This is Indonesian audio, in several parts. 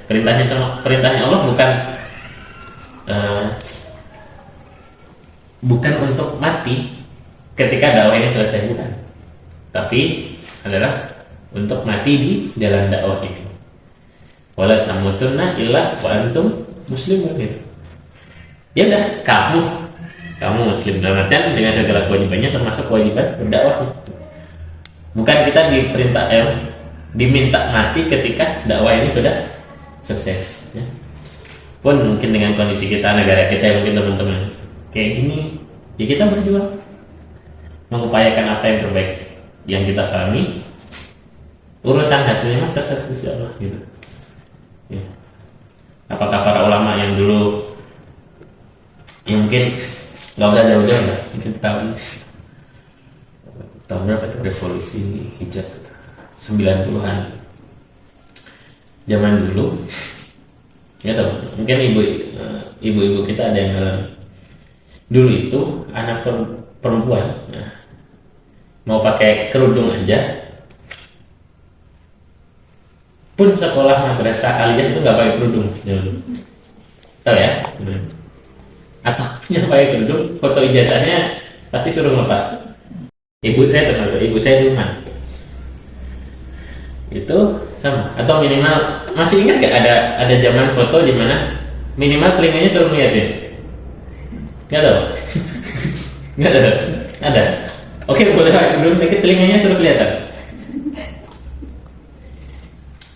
Perintahnya Allah bukan untuk mati ketika dakwah ini selesai, bukan, tapi adalah untuk mati di jalan dakwah ini. Wala tamutunna illa wa antum muslimun gitu. Ya udah, kamu muslim dalam artian dengan segala kewajibannya, termasuk kewajiban berdakwah. Bukan kita diminta mati ketika dakwah ini sudah sukses ya. Pun mungkin dengan kondisi kita, negara kita yang mungkin teman-teman kayak gini, ya kita berjuang mengupayakan apa yang terbaik yang kita pahami. Urusan hasilnya mah terserah Gusti Allah gitu ya. Apakah para ulama yang dulu, yang mungkin nggak usah jauh-jauh lah, mungkin tahun berapa itu revolusi hijab 90-an zaman dulu ya, tahu mungkin ibu-ibu kita ada yang dulu itu anak perempuan nah, mau pakai kerudung aja pun sekolah madrasah aliyah itu nggak pakai kerudung dulu, tahu ya? Atau yang pakai kerudung, foto ijazahnya pasti suruh lepas. Ibu saya termasuk, ibu saya dulu kan itu sama. Atau minimal, masih ingat gak ada zaman foto di mana minimal telinganya suruh ngeliatin? Nggak tahu? Nggak tahu? Ada? Oke, boleh pakai kerudung, tapi telinganya suruh kelihatan.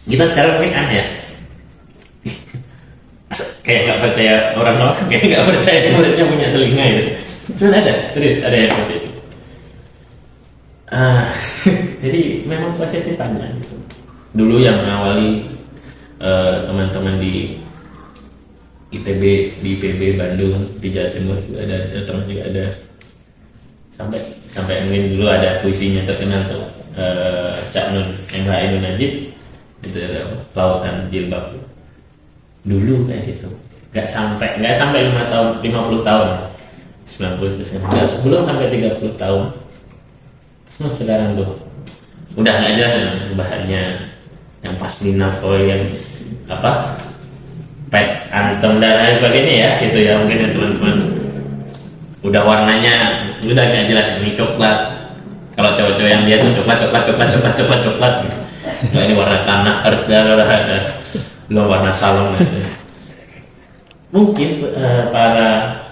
Kita sekarang mungkin aneh ya, kayak nggak percaya orang kayak nggak percaya muridnya punya telinga gitu. Cuma ada, serius ada yang seperti itu. Jadi memang prosesnya panjang gitu. Dulu yang mengawali teman-teman di ITB, di IPB Bandung, di Jawa Timur juga ada, Jawa Tengah juga ada, sampai mungkin dulu ada puisinya terkenal tuh Cak Nun MH Ainun Najib itu Lautan Jilbab. Dulu kayak gitu, nggak sampai 50 tahun, 90 belum sampai 30 tahun. Sekarang tuh udah nggak jelas bahannya, yang pas Navoy yang apa pet antem dan lain sebagainya ya, gitu ya mungkin ya teman-teman. Udah warnanya udah nggak jelas, ini coklat. Kalau cowok-cowok yang dia tuh coklat. Nah, ini warna tanah, ada belum warna salon. Mungkin para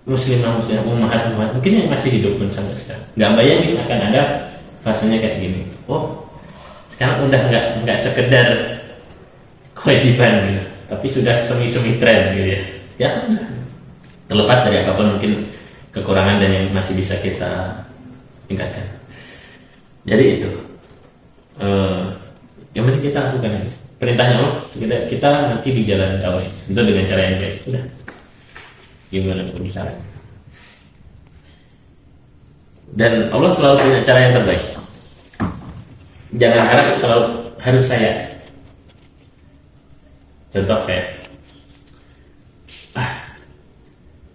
muslimah umat mungkin yang masih hidup pun sampai sekarang nggak bayangin akan ada fasenya kayak gini. Oh, sekarang udah nggak sekedar kewajiban gitu, tapi sudah semi tren gitu ya. Ya, terlepas dari apapun mungkin kekurangan dan yang masih bisa kita tingkatkan. Jadi itu yang penting kita lakukan ini. Perintahnya Allah, kita nanti di jalan dakwah itu dengan cara yang baik. Udah, gimana pun caranya. Dan Allah selalu punya cara yang terbaik. Jangan harap selalu harus saya. Contoh kayak,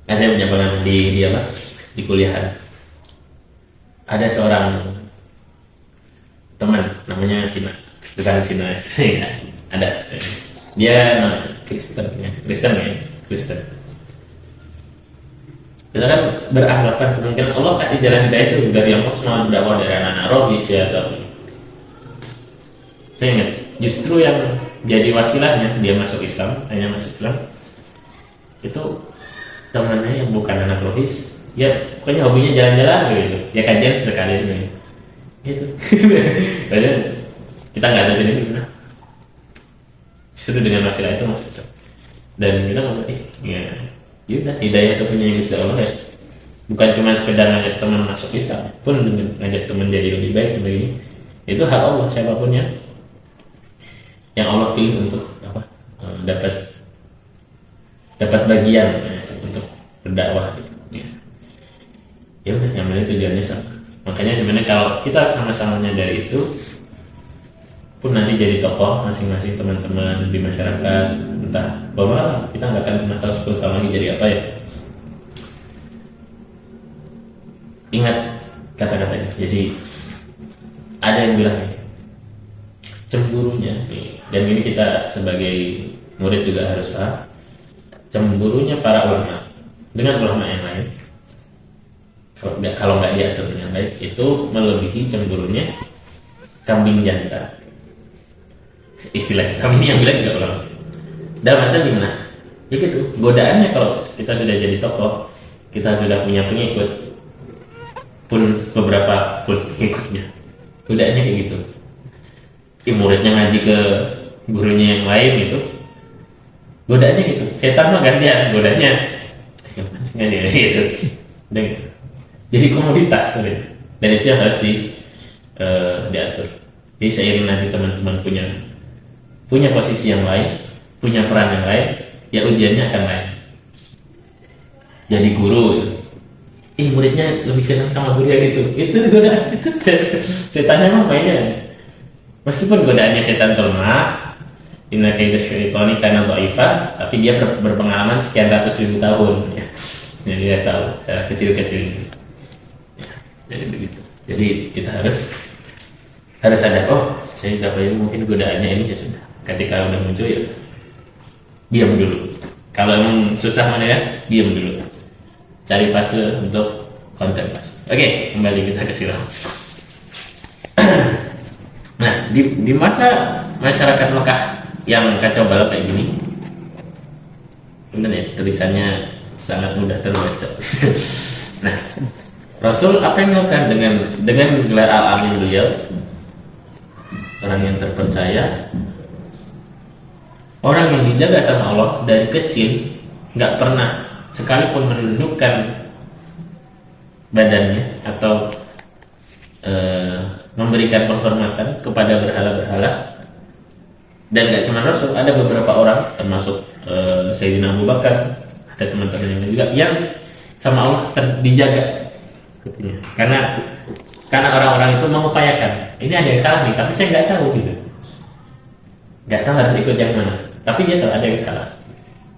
saya punya pengalaman di kuliahan. Ada seorang teman namanya Vina, bukan Vina ya. Ada dia Kristen. Kita kan beranggapan mungkin Allah kasih jalan hidayah itu dari yang semua berdakwah dari anak-anak rohis ya, atau saya ingat justru yang jadi wasilahnya dia masuk Islam itu temannya yang bukan anak rohis, ya pokoknya hobinya jalan-jalan gitu, ya kajian sekali sebenarnya gitu. Padahal kita nggak ada jadi gimana. Justru dengan wasilah itu masuk dan kita ngomong ya udah, hidayah itu punya yang bisa Allah ya. Bukan cuma sekedar ngajak teman masuk Islam, pun dengan ngajak teman jadi lebih baik sebagainya. Itu hak Allah, siapapun yang Allah pilih untuk dapat bagian untuk berdakwah gitu. Ya udah, yang penting tujuannya sama. Makanya sebenarnya kalau kita sama-sama menyadari itu, pun nanti jadi tokoh masing-masing teman-teman di masyarakat, entah bahwa kita nggak akan pernah tahu 10 tahun lagi jadi apa ya. Ingat kata-katanya. Jadi ada yang bilang cemburunya dan ini kita sebagai murid juga harus paham, cemburunya para ulama dengan ulama yang lain, kalau nggak diatur dengan baik, itu melebihi cemburunya kambing jantan. Istilah, tapi ini yang bilang juga ulama. Dalam arti gimana? Ya gitu, godaannya kalau kita sudah jadi tokoh, kita sudah punya pengikut, pun beberapa pun pengikutnya, godaannya kayak gitu. Muridnya ngaji ke gurunya yang lain gitu, godaannya gitu. Setan mah gantian, godaannya gitu. Jadi komoditas sebenarnya. Dan itu yang harus diatur. Jadi seiring nanti teman-teman punya posisi yang lain, punya peran yang lain, ya ujiannya akan lain. Jadi guru, muridnya lebih senang sama guru yang itu godaan, itu setannya mah mainnya. Meskipun godaannya setan lemah, inna kaida syaitani kana dha'ifa, tapi dia berpengalaman sekian ratus ribu tahun ya. Jadi dia tahu cara kecil-kecil ya, jadi begitu. Jadi kita harus sadar, oh saya dapat ini, mungkin godaannya ini ya sudah. Ketika udah muncul ya diam dulu. Kalau emang susah mana ya, diam dulu. Cari fase untuk kontemplasi. Oke, kembali kita ke sirah. Nah, di masa masyarakat Mekah yang kacau balau kayak gini, bener ya, tulisannya sangat mudah terbaca. Nah, Rasul apa yang dilakukan dengan gelar al-amin beliau, orang yang terpercaya, orang yang dijaga sama Allah dari kecil, nggak pernah sekalipun menundukkan badannya atau memberikan penghormatan kepada berhala-berhala. Dan gak cuma Rasul, ada beberapa orang termasuk Sayyidina Abu Bakar, ada teman-teman yang juga yang sama Allah dijaga. Karena orang-orang itu mengupayakan, ini ada yang salah nih, tapi saya nggak tahu gitu, nggak tahu harus ikut yang mana, tapi dia tahu ada yang salah,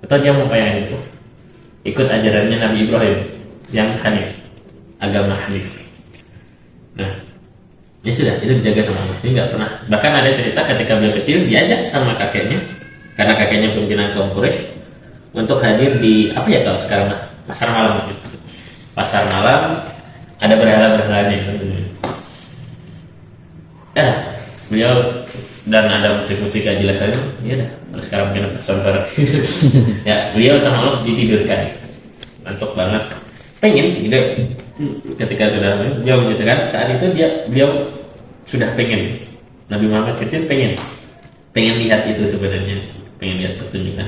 atau dia mengupayakan itu ikut ajarannya Nabi Ibrahim yang Hanif, agama Hanif. Nah, ya sudah, itu dijaga sama Allah. Ini nggak pernah. Bahkan ada cerita ketika beliau kecil diajak sama kakeknya, karena kakeknya pimpinan kaum Quraisy, untuk hadir di apa ya kalau sekarang pasar malam gitu. Pasar malam ada berhala-berhalanya gitu. Ya, beliau dan ada musik-musik gak jelas aja. Iya dah. Kalau sekarang mungkin sontor. Ya, beliau sama Allah ditidurkan. Ngantuk banget. Pengen gitu. Ketika sudah beliau menyatakan saat itu beliau sudah pengen, Nabi Muhammad kecil pengen lihat itu sebenarnya, pengen lihat pertunjukan.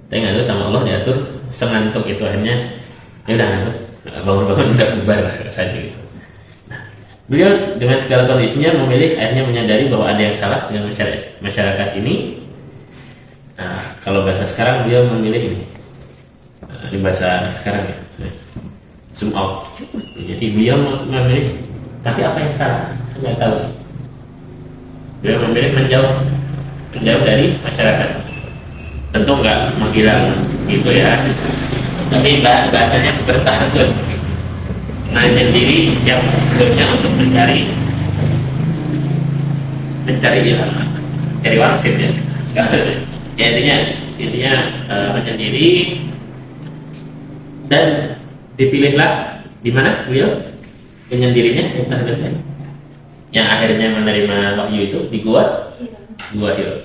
Tapi nggak tahu sama Allah diatur sengantuk itu, akhirnya ya udah ngantuk, bangun-bangun udah bubar saja gitu. Nah, beliau dengan segala kondisinya memilih, akhirnya menyadari bahwa ada yang salah dengan masyarakat ini. Nah, kalau bahasa sekarang beliau memilih ini, di bahasa sekarang ya, zoom out. Jadi beliau memilih, tapi apa yang salah? Saya nggak tahu. Beliau memilih menjauh dari masyarakat. Tentu nggak menghilang gitu ya. Tapi bahasanya bertahan, menyendiri yang tujuannya untuk mencari ilham, mencari wangsit ya. Ya intinya menyendiri, dan dipilihlah di mana beliau menyendirinya, yang akhirnya menerima wahyu itu di Gua Hiro.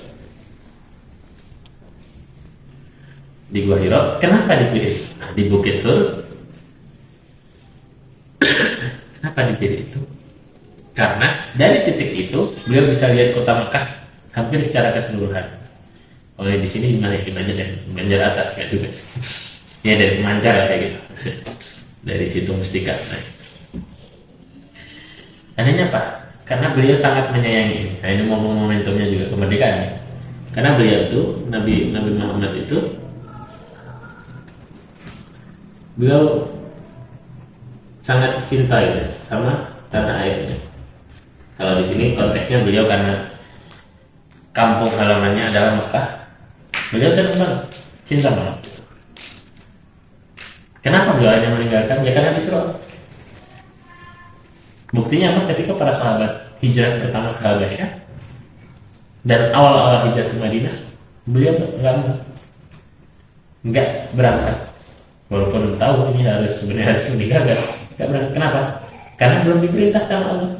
Di Gua Hiro, kenapa dipilih? Nah, di Bukit Sur. Kenapa dipilih itu? Karena dari titik itu beliau bisa lihat kota Mekah hampir secara keseluruhan. Oleh di sini dimalikin aja dan Banjar atas kayak juga sih. Ya dari Pemancar kayak gitu. Dari situ Mustika. Nah. Adanya apa? Karena beliau sangat menyayangi. Nah, ini momentumnya juga kemerdekaan ya. Karena beliau itu Nabi Muhammad itu, beliau sangat cinta ya sama tanah airnya. Kalau di sini konteksnya beliau karena kampung halamannya adalah Mekah, beliau senang banget, cinta banget. Kenapa beliau hanya meninggalkan? Ya karena disuruh. Buktinya apa? Ketika para sahabat hijrah pertama ke Habasyah, Dan awal-awal hijrah ke Madinah, beliau nggak berangkat. Walaupun tahu ini sebenarnya harus meninggalkan, nggak berangkat. Kenapa? Karena belum diperintah sama Allah.